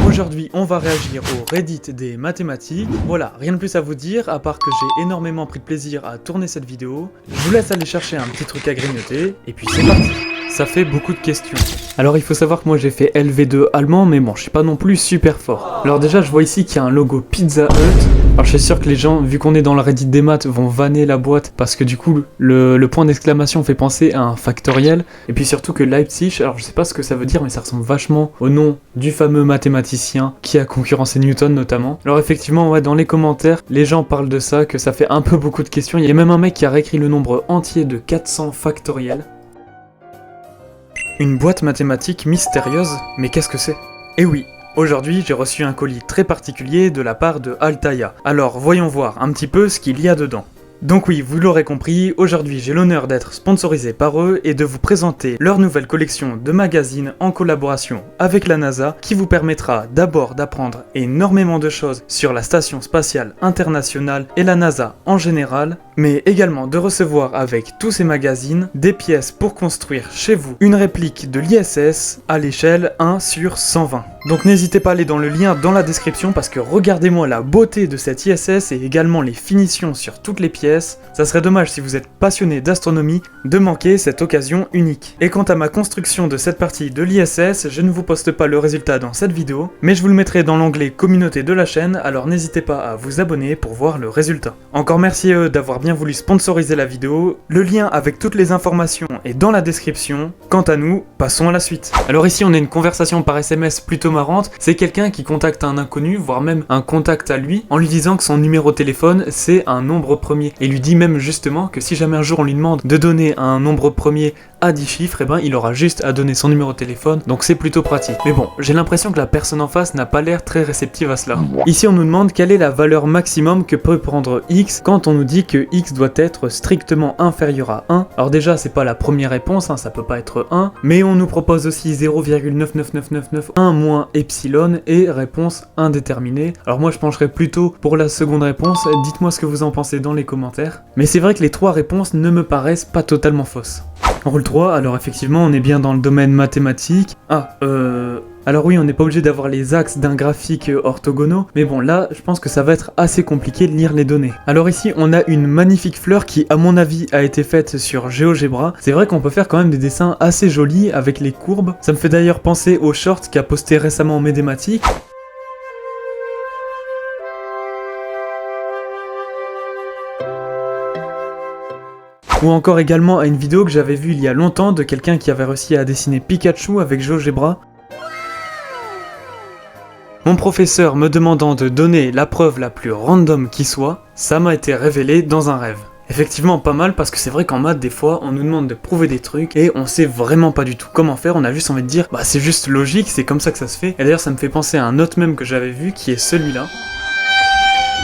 Aujourd'hui, on va réagir au Reddit des mathématiques. Voilà, rien de plus à vous dire, à part que j'ai énormément pris de plaisir à tourner cette vidéo. Je vous laisse aller chercher un petit truc à grignoter, et puis c'est parti. Ça fait beaucoup de questions. Alors il faut savoir que moi j'ai fait LV2 allemand, mais bon, je suis pas non plus super fort. Alors déjà, je vois ici qu'il y a un logo Pizza Hut. Alors je suis sûr que les gens, vu qu'on est dans le Reddit des maths, vont vanner la boîte, parce que du coup, le point d'exclamation fait penser à un factoriel. Et puis surtout que Leipzig, alors je sais pas ce que ça veut dire, mais ça ressemble vachement au nom du fameux mathématicien qui a concurrencé Newton notamment. Alors effectivement, ouais, dans les commentaires, les gens parlent de ça, que ça fait un peu beaucoup de questions. Il y a même un mec qui a réécrit le nombre entier de 400 factoriels. Une boîte mathématique mystérieuse, mais qu'est-ce que c'est? Eh oui, aujourd'hui j'ai reçu un colis très particulier de la part de Altaïa. Alors voyons voir un petit peu ce qu'il y a dedans. Donc oui, vous l'aurez compris, aujourd'hui j'ai l'honneur d'être sponsorisé par eux et de vous présenter leur nouvelle collection de magazines en collaboration avec la NASA qui vous permettra d'abord d'apprendre énormément de choses sur la Station Spatiale Internationale et la NASA en général, mais également de recevoir avec tous ces magazines des pièces pour construire chez vous une réplique de l'ISS à l'échelle 1/120. Donc n'hésitez pas à aller dans le lien dans la description parce que regardez-moi la beauté de cette ISS et également les finitions sur toutes les pièces. Ça serait dommage si vous êtes passionné d'astronomie de manquer cette occasion unique. Et quant à ma construction de cette partie de l'ISS, je ne vous poste pas le résultat dans cette vidéo, mais je vous le mettrai dans l'onglet communauté de la chaîne, alors n'hésitez pas à vous abonner pour voir le résultat. Encore merci à eux d'avoir bien voulu sponsoriser la vidéo, le lien avec toutes les informations est dans la description. Quant à nous, passons à la suite. Alors ici on a une conversation par SMS plutôt marrante, c'est quelqu'un qui contacte un inconnu, voire même un contact à lui, en lui disant que son numéro de téléphone c'est un nombre premier. Et lui dit même justement que si jamais un jour on lui demande de donner un nombre premier à 10 chiffres, et ben il aura juste à donner son numéro de téléphone, donc c'est plutôt pratique. Mais bon, j'ai l'impression que la personne en face n'a pas l'air très réceptive à cela. Ici on nous demande quelle est la valeur maximum que peut prendre x quand on nous dit que x doit être strictement inférieur à 1. Alors déjà c'est pas la première réponse, ça peut pas être 1, mais on nous propose aussi 0,99991 moins epsilon et réponse indéterminée. Alors moi je pencherais plutôt pour la seconde réponse, dites-moi ce que vous en pensez dans les commentaires. Mais c'est vrai que les trois réponses ne me paraissent pas totalement fausses. Rôle 3, alors effectivement on est bien dans le domaine mathématique. Alors oui, on n'est pas obligé d'avoir les axes d'un graphique orthogonaux, mais bon là, je pense que ça va être assez compliqué de lire les données. Alors ici, on a une magnifique fleur qui, à mon avis, a été faite sur GeoGebra. C'est vrai qu'on peut faire quand même des dessins assez jolis avec les courbes. Ça me fait d'ailleurs penser au short qu'a posté récemment Médématique. Ou encore également à une vidéo que j'avais vue il y a longtemps de quelqu'un qui avait réussi à dessiner Pikachu avec GeoGebra. Mon professeur me demandant de donner la preuve la plus random qui soit, ça m'a été révélé dans un rêve. Effectivement pas mal parce que c'est vrai qu'en maths des fois on nous demande de prouver des trucs et on sait vraiment pas du tout comment faire, on a juste envie de dire bah c'est juste logique, c'est comme ça que ça se fait. Et d'ailleurs ça me fait penser à un autre mème que j'avais vu qui est celui-là.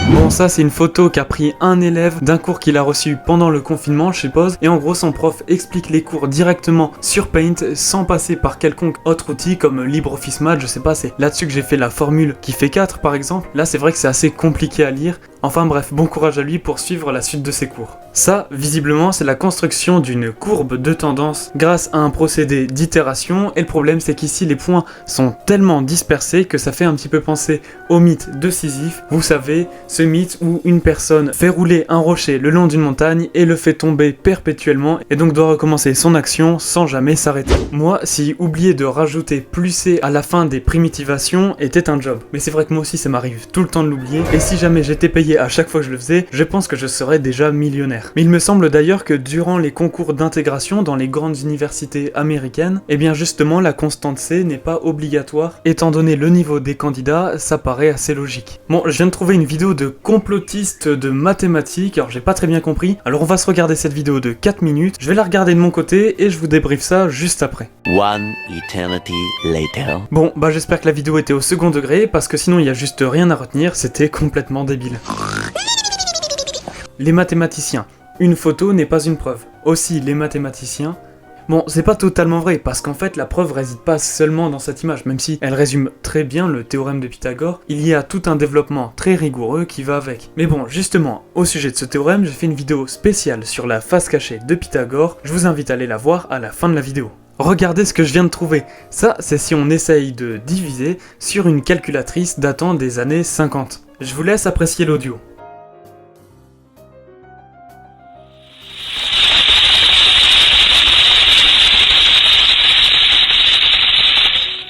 Bon ça c'est une photo qu'a pris un élève d'un cours qu'il a reçu pendant le confinement je suppose, et en gros son prof explique les cours directement sur Paint sans passer par quelconque autre outil comme LibreOffice Math, je sais pas, c'est là-dessus que j'ai fait la formule qui fait 4 par exemple. Là c'est vrai que c'est assez compliqué à lire. Enfin bref, bon courage à lui pour suivre la suite de ses cours. Ça, visiblement, c'est la construction d'une courbe de tendance grâce à un procédé d'itération, et le problème c'est qu'ici les points sont tellement dispersés que ça fait un petit peu penser au mythe de Sisyphe. Vous savez, ce mythe où une personne fait rouler un rocher le long d'une montagne et le fait tomber perpétuellement et donc doit recommencer son action sans jamais s'arrêter. Moi, si oublier de rajouter plus C à la fin des primitivations était un job. Mais c'est vrai que moi aussi ça m'arrive tout le temps de l'oublier, et si jamais j'étais payé à chaque fois que je le faisais, je pense que je serais déjà millionnaire. Mais il me semble d'ailleurs que durant les concours d'intégration dans les grandes universités américaines, eh bien justement la constante C n'est pas obligatoire. Étant donné le niveau des candidats, ça paraît assez logique. Bon, je viens de trouver une vidéo de complotiste de mathématiques, alors j'ai pas très bien compris, alors on va se regarder cette vidéo de 4 minutes, je vais la regarder de mon côté et je vous débriefe ça juste après. One eternity later. Bon, bah j'espère que la vidéo était au second degré, parce que sinon il y a juste rien à retenir, c'était complètement débile. Les mathématiciens. Une photo n'est pas une preuve. Aussi, les mathématiciens. Bon, c'est pas totalement vrai, parce qu'en fait, la preuve réside pas seulement dans cette image, même si elle résume très bien le théorème de Pythagore, il y a tout un développement très rigoureux qui va avec. Mais bon, justement, au sujet de ce théorème, j'ai fait une vidéo spéciale sur la face cachée de Pythagore, je vous invite à aller la voir à la fin de la vidéo. Regardez ce que je viens de trouver. Ça, c'est si on essaye de diviser sur une calculatrice datant des années 50. Je vous laisse apprécier l'audio.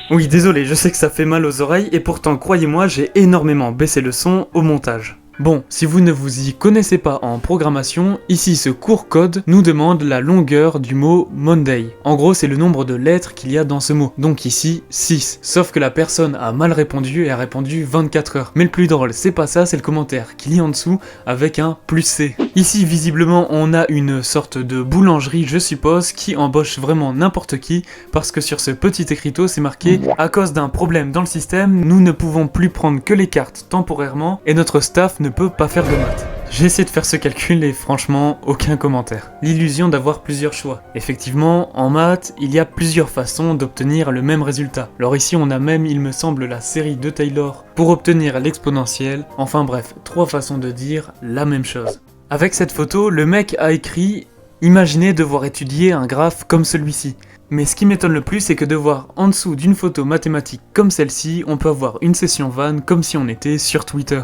Oui, désolé, je sais que ça fait mal aux oreilles et pourtant, croyez-moi, j'ai énormément baissé le son au montage. Bon, si vous ne vous y connaissez pas en programmation, ici ce court code nous demande la longueur du mot Monday. En gros, c'est le nombre de lettres qu'il y a dans ce mot, donc ici 6. Sauf que la personne a mal répondu et a répondu 24 heures. Mais le plus drôle, c'est pas ça, c'est le commentaire qui lit en dessous avec un +C. Ici, visiblement, on a une sorte de boulangerie, je suppose, qui embauche vraiment n'importe qui, parce que sur ce petit écriteau, c'est marqué « À cause d'un problème dans le système, nous ne pouvons plus prendre que les cartes temporairement et notre staff ne peut pas faire de maths. » J'ai essayé de faire ce calcul et franchement, aucun commentaire. L'illusion d'avoir plusieurs choix. Effectivement, en maths, il y a plusieurs façons d'obtenir le même résultat. Alors ici, on a même, il me semble, la série de Taylor pour obtenir l'exponentielle. Enfin bref, 3 façons de dire la même chose. Avec cette photo, le mec a écrit « Imaginez devoir étudier un graphe comme celui-ci ». Mais ce qui m'étonne le plus, c'est que de voir en dessous d'une photo mathématique comme celle-ci, on peut avoir une session vanne comme si on était sur Twitter.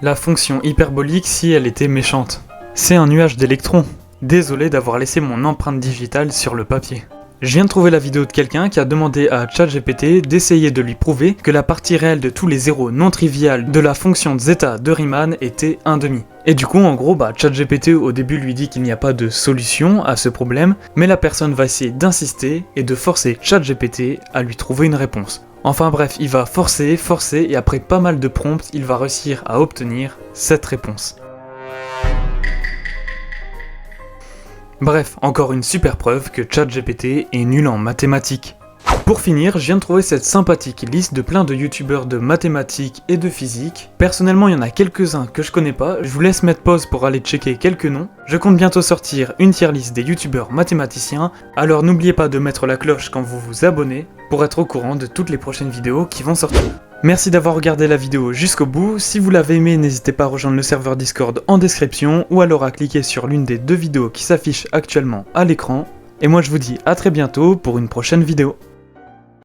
La fonction hyperbolique si elle était méchante. C'est un nuage d'électrons. Désolé d'avoir laissé mon empreinte digitale sur le papier. Je viens de trouver la vidéo de quelqu'un qui a demandé à ChatGPT d'essayer de lui prouver que la partie réelle de tous les zéros non triviales de la fonction zeta de Riemann était 1/2. Et du coup, en gros, ChatGPT au début lui dit qu'il n'y a pas de solution à ce problème, mais la personne va essayer d'insister et de forcer ChatGPT à lui trouver une réponse. Enfin bref, il va forcer, et après pas mal de prompts, il va réussir à obtenir cette réponse. Bref, encore une super preuve que ChatGPT est nul en mathématiques. Pour finir, je viens de trouver cette sympathique liste de plein de youtubeurs de mathématiques et de physique. Personnellement, il y en a quelques-uns que je connais pas, je vous laisse mettre pause pour aller checker quelques noms. Je compte bientôt sortir une tier list des youtubeurs mathématiciens, alors n'oubliez pas de mettre la cloche quand vous vous abonnez pour être au courant de toutes les prochaines vidéos qui vont sortir. Merci d'avoir regardé la vidéo jusqu'au bout, si vous l'avez aimé n'hésitez pas à rejoindre le serveur Discord en description ou alors à cliquer sur l'une des 2 vidéos qui s'affichent actuellement à l'écran. Et moi je vous dis à très bientôt pour une prochaine vidéo.